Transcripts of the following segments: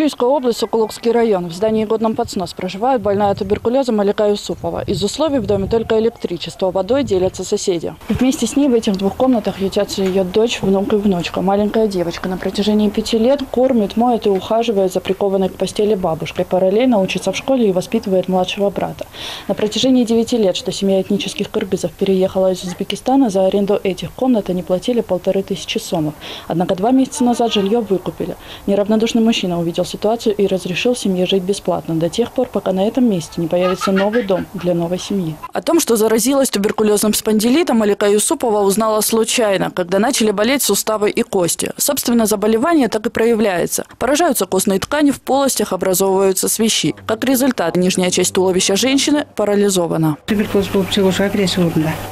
Чуйская область, Сокулукский район. В здании годном под снос проживает больная туберкулезом Малика Юсупова. Из условий в доме только электричество, водой делятся соседи. Вместе с ней в этих двух комнатах ютятся ее дочь, внук и внучка. Маленькая девочка на протяжении 5 лет кормит, моет и ухаживает за прикованной к постели бабушкой. Параллельно учится в школе и воспитывает младшего брата. На протяжении 9 лет, что семья этнических кыргызов переехала из Узбекистана, за аренду этих комнат они платили 1500 сомов. Однако 2 месяца назад жилье выкупили. Неравнодушный мужчина увидел ситуацию и разрешил семье жить бесплатно до тех пор, пока на этом месте не появится новый дом для новой семьи. О том, что заразилась туберкулезным спондилитом, Малика Юсупова узнала случайно, когда начали болеть суставы и кости. Собственно, заболевание так и проявляется. Поражаются костные ткани, в полостях образовываются свищи. Как результат, нижняя часть туловища женщины парализована.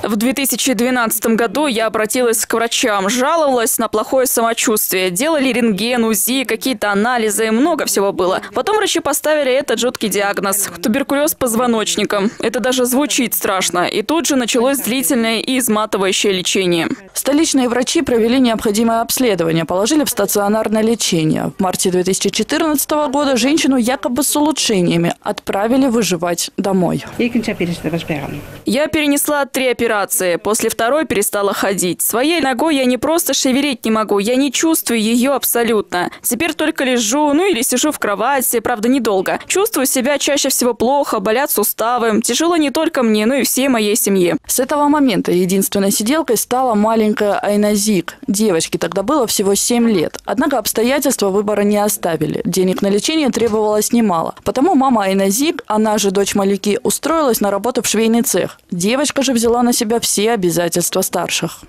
В 2012 году я обратилась к врачам, жаловалась на плохое самочувствие. Делали рентген, УЗИ, какие-то анализы, много всего было. Потом врачи поставили этот жуткий диагноз – туберкулез позвоночника. Это даже звучит страшно. И тут же началось длительное и изматывающее лечение. Столичные врачи провели необходимое обследование, положили в стационарное лечение. В марте 2014 года женщину якобы с улучшениями отправили выживать домой. Я перенесла 3 операции. После 2-й перестала ходить. Своей ногой я не просто шевелить не могу, я не чувствую ее абсолютно. Теперь только лежу, или сижу в кровати, правда, недолго. Чувствую себя чаще всего плохо, болят суставы. Тяжело не только мне, но и всей моей семье. С этого момента единственной сиделкой стала маленькая Айназик. Девочке тогда было всего 7 лет. Однако обстоятельства выбора не оставили. Денег на лечение требовалось немало. Потому мама Айназик, она же дочь Малики, устроилась на работу в швейный цех. Девочка же взяла на себя все обязательства старших.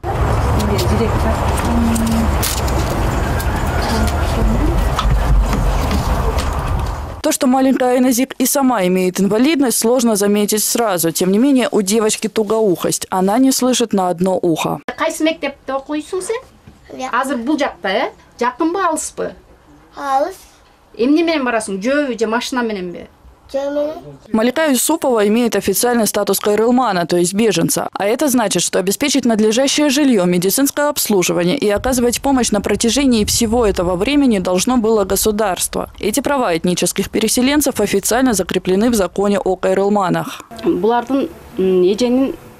То, что маленькая Айназик и сама имеет инвалидность, сложно заметить сразу. Тем не менее, у девочки тугоухость. Она не слышит на одно ухо. Малика Юсупова имеет официальный статус кайрылмана, то есть беженца. А это значит, что обеспечить надлежащее жилье, медицинское обслуживание и оказывать помощь на протяжении всего этого времени должно было государство. Эти права этнических переселенцев официально закреплены в законе о кайрылманах.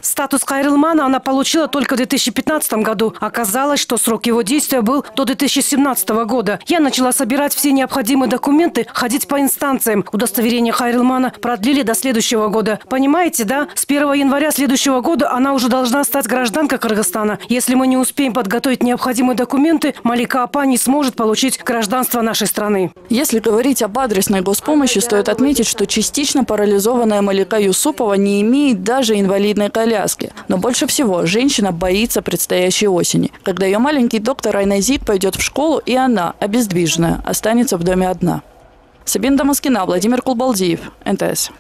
Статус кайрылмана она получила только в 2015 году. Оказалось, что срок его действия был до 2017 года. Я начала собирать все необходимые документы, ходить по инстанциям. Удостоверение кайрылмана продлили до следующего года. Понимаете, да? С 1 января следующего года она уже должна стать гражданкой Кыргызстана. Если мы не успеем подготовить необходимые документы, Малика Апа не сможет получить гражданство нашей страны. Если говорить об адресной госпомощи, стоит отметить, что частично парализованная Малика Юсупова не имеет даже инвалидной коляски. Но больше всего женщина боится предстоящей осени, когда ее маленький доктор Айназик пойдет в школу, и она, обездвиженная, останется в доме одна. Сабина Дамаскина, Владимир Кулбалдиев, НТС.